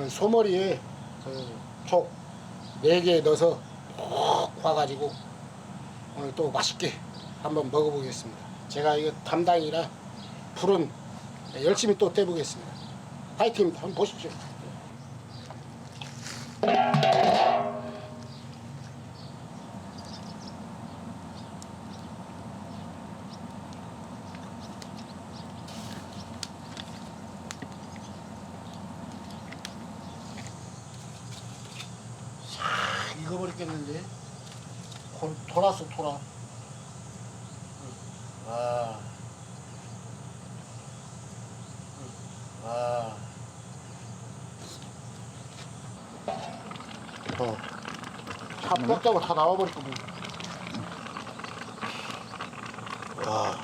오늘 소머리에 촉 4개 넣어서 푹 봐가지고 오늘 또 맛있게 한번 먹어보겠습니다. 제가 이거 담당이라 불은 열심히 또 떼보겠습니다. 파이팅입니다. 한번 보십시오. 익어버리겠는데 돌았어 돌아. 와. 와. 차 뼈다고 다 나와버렸거든. 와.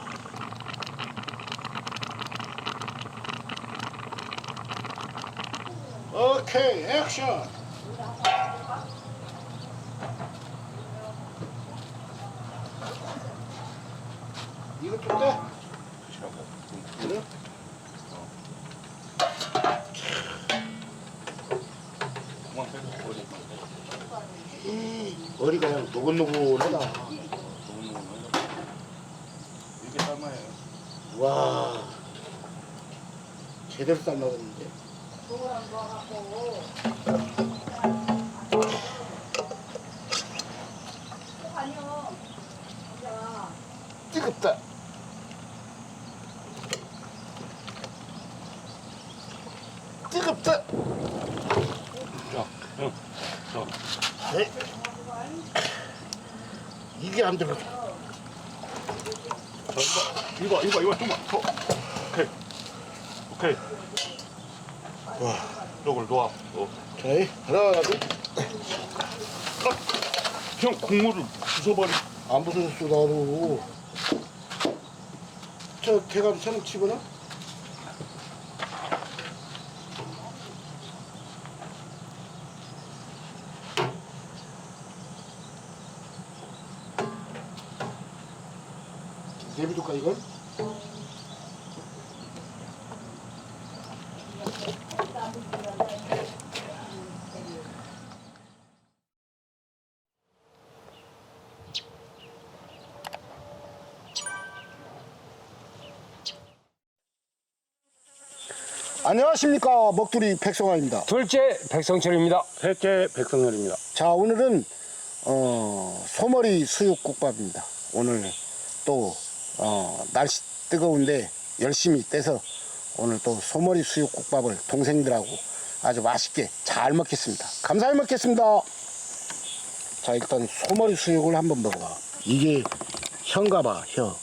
오케이 액션. 이것도 떼? 그래? 머리가 그냥 노곤노곤하다. 이렇게 삶아요. 와, 제대로 삶아버렸는데. 뜨겁다. 뜨겁다. 자, 형, 자. 네. 이게 안 들어가. 이거 좀만 더. 오케이. 오케이. 와, 이걸 놓아. 자, 하나, 둘. 형, 국물을 부숴버리. 안 부서졌어 나도. 저 대가리 천원 치거나? 내비둘까 이걸? 안녕하십니까, 먹두리 백성환입니다. 둘째 백성철입니다. 셋째 백성열입니다. 자, 오늘은 소머리 수육국밥입니다. 오늘 또 날씨 뜨거운데 열심히 떼서 오늘 또 소머리 수육국밥을 동생들하고 아주 맛있게 잘 먹겠습니다. 감사히 먹겠습니다. 자, 일단 소머리 수육을 한번 먹어봐. 이게 혀인가봐, 혀.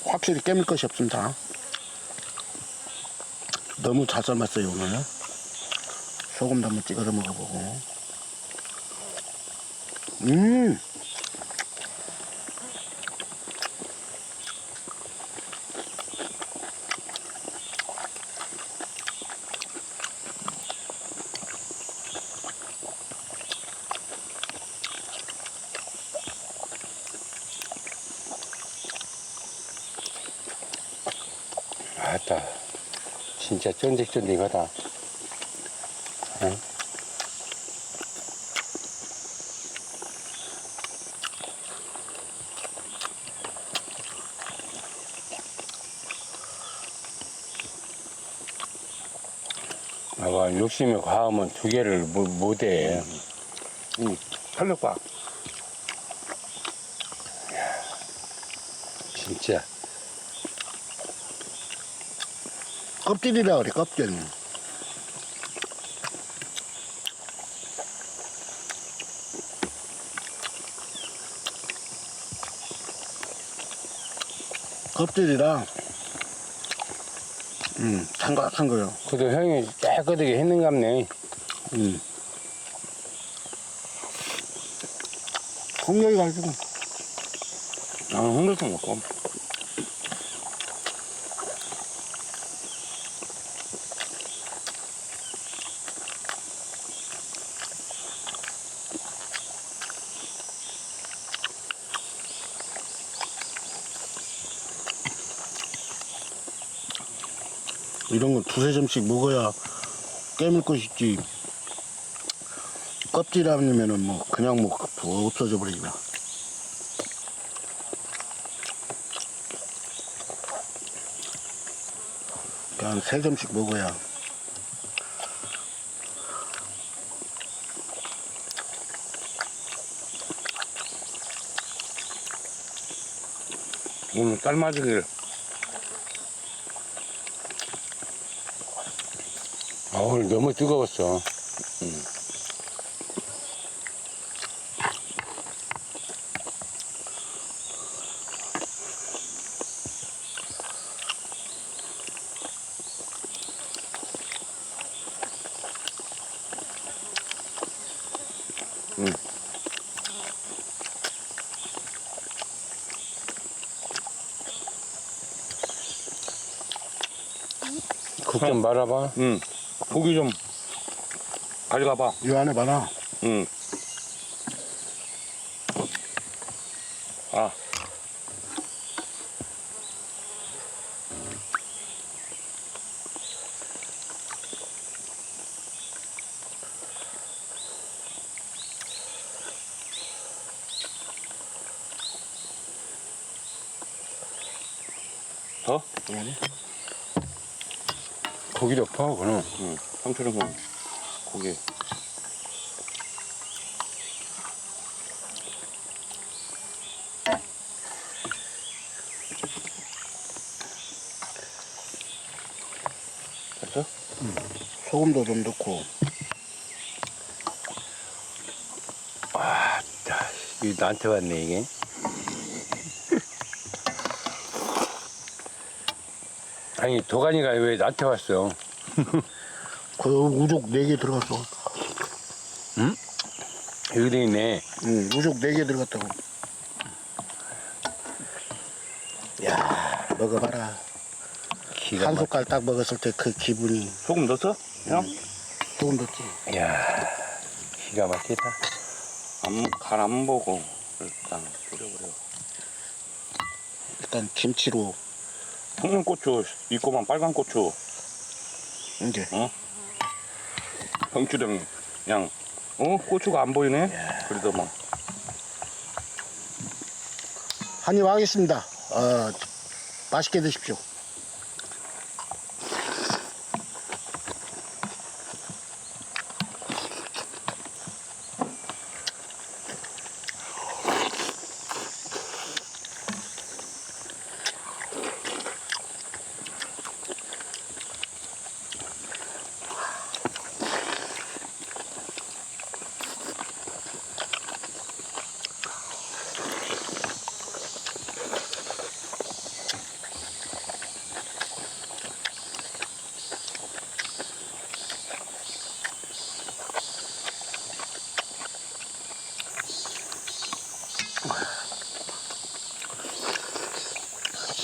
확실히 깨물 것이 없습니다. 너무 잘 삶았어요. 오늘 소금도 한번 찍어서 먹어보고. 아따, 진짜 쫀득쫀득하다. 응? 아가 욕심이 과하면 두 개를 못해. 탄력 봐. 진짜. 껍질이라 그래, 껍질. 껍질이라 상각한 거요. 그래도 형이 깨끗하게 했는갑네. 공력이 가지고. 나는 홍대성 먹고. 이런 건 두세 점씩 먹어야 깨물 것이지. 껍질 아니면은 뭐 그냥 뭐 없어져 버리나. 한 세 점씩 먹어야. 오늘 삶아지길. 오늘 너무 뜨거웠어. 국 좀 말아봐. 고기 좀 가져가봐. 이 안에 많아. 응. 아. 더? 아니? 고기도 퍼, 그럼. 응. 상추는 고기. 됐어? 소금도 좀 넣고. 이게 나한테 왔네, 이게. 아니, 도가니가 왜 나한테 왔어? 그 우족 4개 들어갔어. 여기 돼 있네. 응, 우족 4개 들어갔다고. 야, 먹어봐라. 기가 한 막. 숟갈 딱 먹었을 때 그 기분이. 소금 넣었어? 형? 소금 넣지. 야, 기가 막히다. 간 안 보고 일단 뿌려버려. 일단 김치로 청양고추 있고만 빨간 고추. 이제 형주령 그냥 고추가 안 보이네. 그래도 뭐 한입 하겠습니다. 맛있게 드십시오.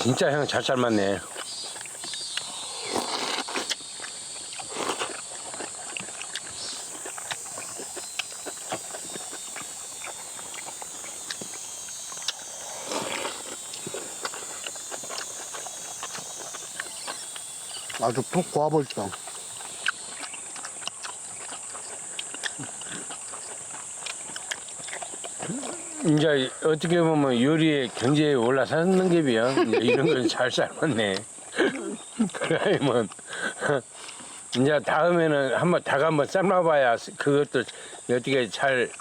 진짜 형 잘 삶았네. 아주 푹 고와버렸다. 이제 어떻게 보면 요리의 경제에 올라서는 갭이야. 이제 이런 걸 잘 삶았네. 그러면 이제 다음에는 한번 닭 한번 삶아봐야 그것도 어떻게 잘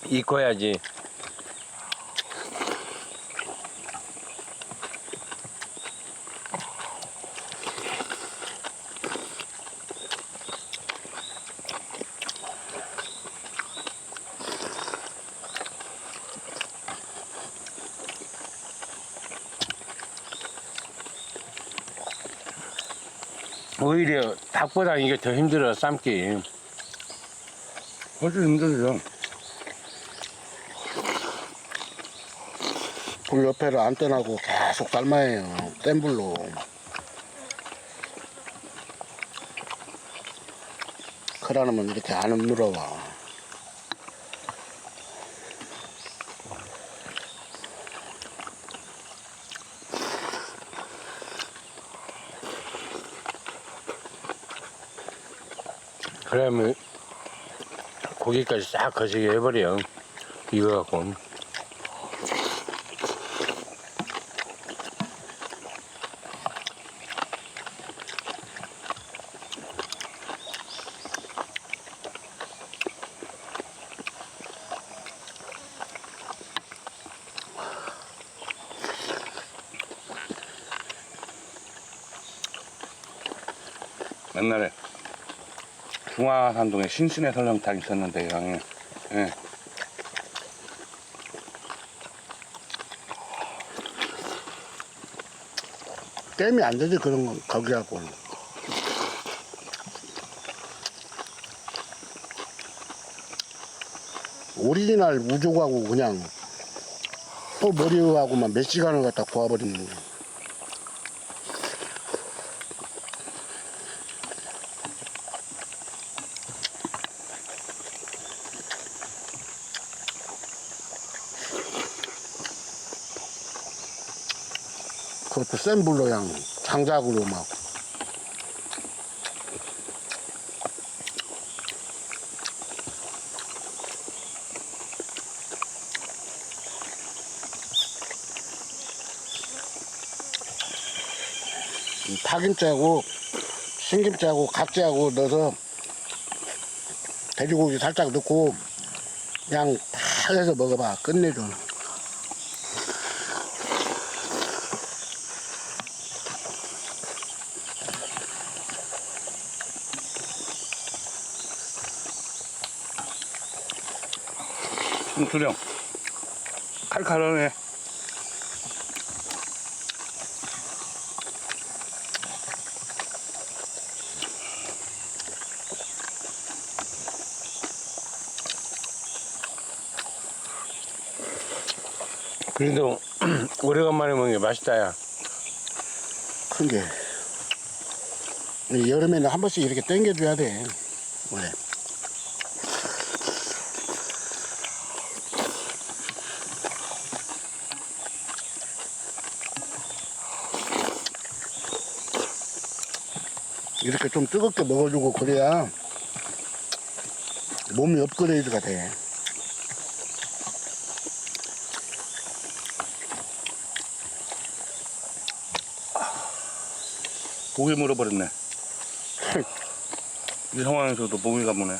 익어야지. 오히려 닭보다 이게 더 힘들어 삶기. 훨씬 힘들죠. 불 옆에를 안 떼나고 계속 삶아야 해요. 센 불로. 그러면 이렇게 안 늘어와. 그러면 고기까지 싹 거시게 해버려. 이거 갖고. 옛날에 중화산동에 신신의 설렁탕 있었는데 형이 예. 게임이 안 되지 그런 건 거기하고. 오리지널 우족하고 그냥 또 머리하고만 몇 시간을 갖다 구워버리는 거. 그것도 센 불로 그냥 장작으로 막. 파김치하고 신김치하고 갓찌하고 넣어서 돼지고기 살짝 넣고 그냥 다 해서 먹어봐. 끝내줘. 수령 칼칼하네. 그래도 오래간만에 먹는 게 맛있다, 야. 큰 게. 여름에는 한 번씩 이렇게 땡겨줘야 돼. 원래. 이렇게 좀 뜨겁게 먹어주고 그래야 몸이 업그레이드가 돼. 고기 물어버렸네. 이 상황에서도 목이 가무네.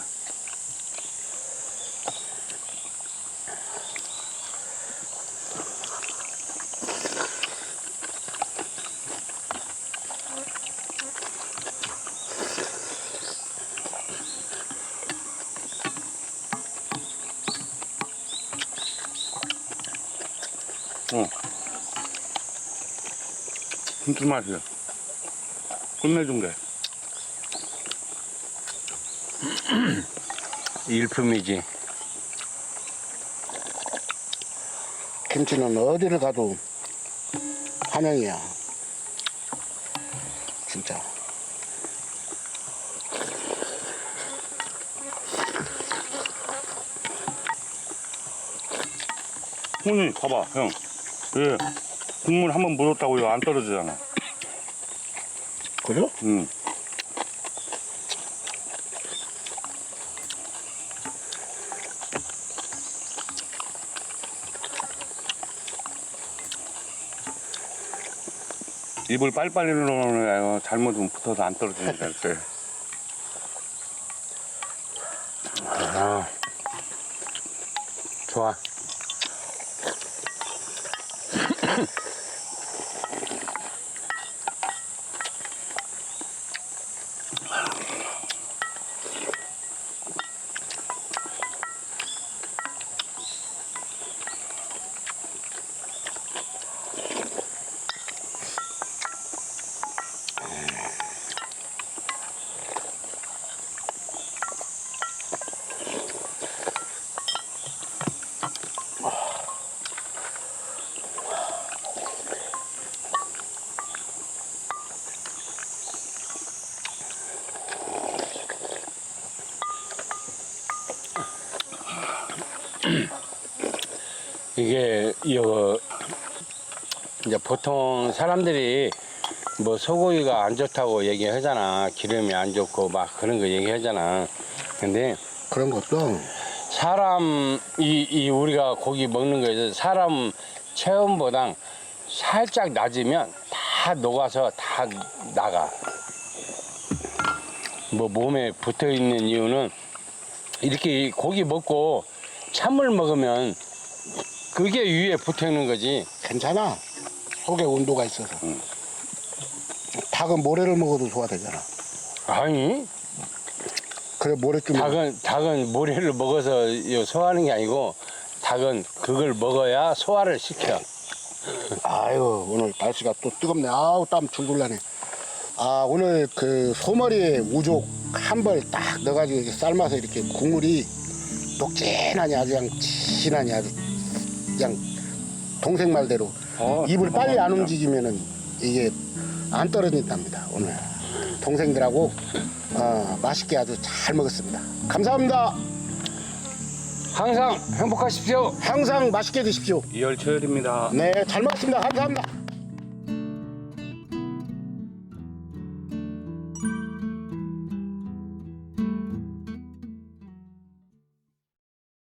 진짜 맛이야. 끝내준 게. 일품이지. 김치는 어디를 가도 환영이야. 진짜. 형님, 봐봐, 형. 예. 국물 한번 묻었다고 이거 안 떨어지잖아. 그래? 응. 입을 빨리빨리 넣으면 잘못은 붙어서 안 떨어지니까 이렇게. 아, 좋아. 이게 이제 보통 사람들이 뭐 소고기가 안 좋다고 얘기하잖아. 기름이 안 좋고 막 그런 거 얘기하잖아. 근데 그런 것도 사람 이 우리가 고기 먹는 거에서 사람 체온보다 살짝 낮으면 다 녹아서 다 나가. 뭐 몸에 붙어 있는 이유는 이렇게 고기 먹고 찬물 먹으면 그게 위에 붙어 있는 거지. 괜찮아. 속에 온도가 있어서. 닭은 모래를 먹어도 소화되잖아. 아니 그래 모래좀 닭은 모래를 먹어서 소화하는 게 아니고 닭은 그걸 먹어야 소화를 시켜. 아유 오늘 날씨가 또 뜨겁네. 아우 땀 줄줄 나네. 아 오늘 그 소머리에 우족 한 벌 딱 넣어가지고 이렇게 삶아서 이렇게 국물이 녹진하니 아주 그냥 진하니 아주 그냥 동생 말대로 입을 빨리 안 움직이면은 이게 안 떨어진답니다. 오늘 동생들하고 맛있게 아주 잘 먹었습니다. 감사합니다. 항상 행복하십시오. 항상 맛있게 드십시오. 이열초열입니다. 네, 잘 먹었습니다. 감사합니다.